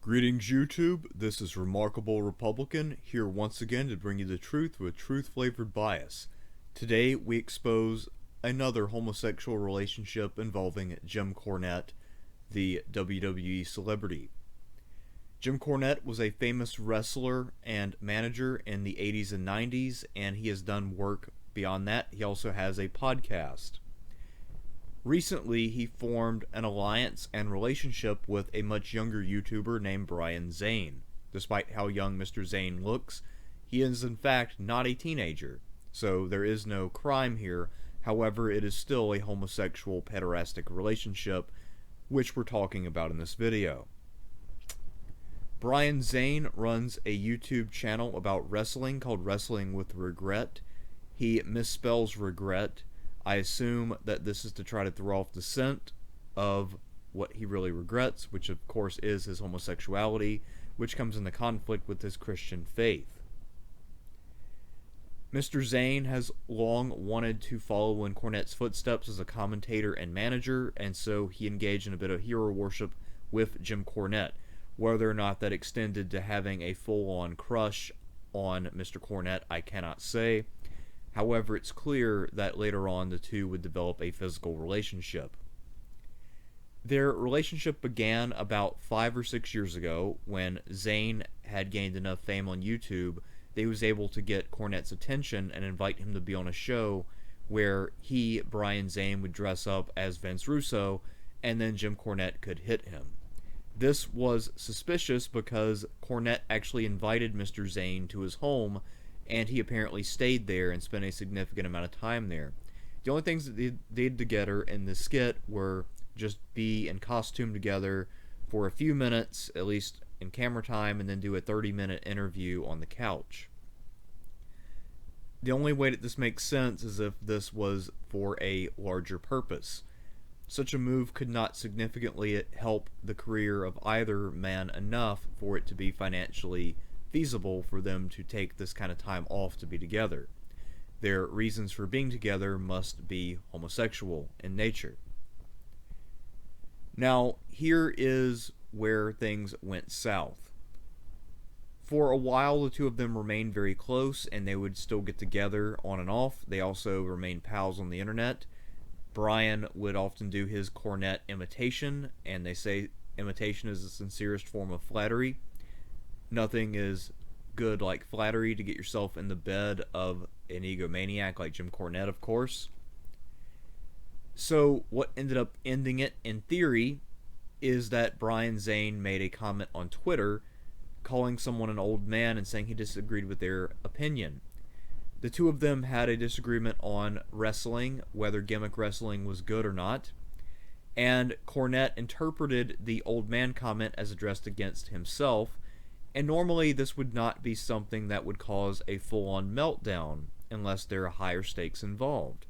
Greetings YouTube, this is Remarkable Republican, here once again to bring you the truth with truth-flavored bias. Today we expose another homosexual relationship involving Jim Cornette, the WWE celebrity. Jim Cornette was a famous wrestler and manager in the 80s and 90s, and he has done work beyond that. He also has a podcast. Recently, he formed an alliance and relationship with a much younger YouTuber named Zane. Despite how young Mr. Zane looks, he is in fact not a teenager, so there is no crime here. However, it is still a homosexual pederastic relationship, which we're talking about in this video. Zane runs a YouTube channel about wrestling called Wrestling with Regret. He misspells regret. I assume that this is to try to throw off the scent of what he really regrets, which of course is his homosexuality, which comes into conflict with his Christian faith. Mr. Zane has long wanted to follow in Cornette's footsteps as a commentator and manager, and so he engaged in a bit of hero worship with Jim Cornette. Whether or not that extended to having a full-on crush on Mr. Cornette, I cannot say. However, it's clear that later on the two would develop a physical relationship. Their relationship began about 5 or 6 years ago when Zane had gained enough fame on YouTube that he was able to get Cornette's attention and invite him to be on a show where he, Zane, would dress up as Vince Russo, and then Jim Cornette could hit him. This was suspicious because Cornette actually invited Mr. Zane to his home, and he apparently stayed there and spent a significant amount of time there. The only things that they did together in the skit were just be in costume together for a few minutes, at least in camera time, and then do a 30-minute interview on the couch. The only way that this makes sense is if this was for a larger purpose. Such a move could not significantly help the career of either man enough for it to be financially feasible for them to take this kind of time off to be together. Their reasons for being together must be homosexual in nature. Now, here is where things went south. For a while, the two of them remained very close, and they would still get together on and off. They also remained pals on the internet. Brian would often do his Cornette imitation, and they say imitation is the sincerest form of flattery. Nothing is good like flattery to get yourself in the bed of an egomaniac like Jim Cornette, of course. So what ended up ending it, in theory, is that Zane made a comment on Twitter calling someone an old man and saying he disagreed with their opinion. The two of them had a disagreement on wrestling, whether gimmick wrestling was good or not, and Cornette interpreted the old man comment as addressed against himself. And normally this would not be something that would cause a full-on meltdown unless there are higher stakes involved.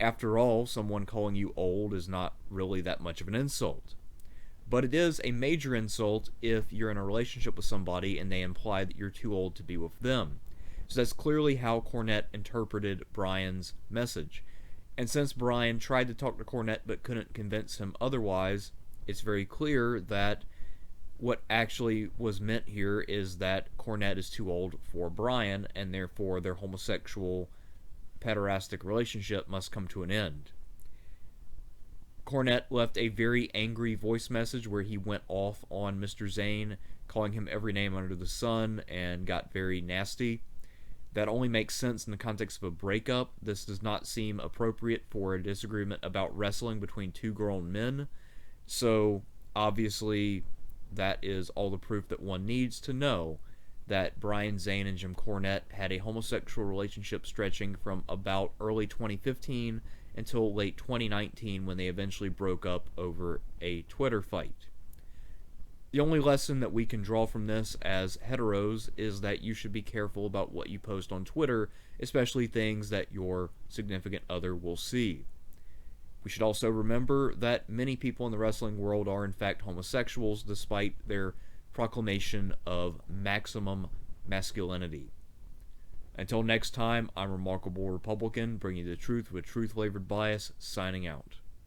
After all, someone calling you old is not really that much of an insult. But it is a major insult if you're in a relationship with somebody and they imply that you're too old to be with them. So that's clearly how Cornette interpreted Brian's message. And since Brian tried to talk to Cornette but couldn't convince him otherwise, it's very clear that what actually was meant here is that Cornette is too old for Brian, and therefore their homosexual pederastic relationship must come to an end. Cornette left a very angry voice message where he went off on Mr. Zane, calling him every name under the sun, and got very nasty. That only makes sense in the context of a breakup. This does not seem appropriate for a disagreement about wrestling between two grown men. So, obviously, that is all the proof that one needs to know that Zane and Jim Cornette had a homosexual relationship stretching from about early 2015 until late 2019 when they eventually broke up over a Twitter fight. The only lesson that we can draw from this as heteros is that you should be careful about what you post on Twitter, especially things that your significant other will see. We should also remember that many people in the wrestling world are in fact homosexuals despite their proclamation of maximum masculinity. Until next time, I'm Remarkable Republican, bringing you the truth with truth-flavored bias, signing out.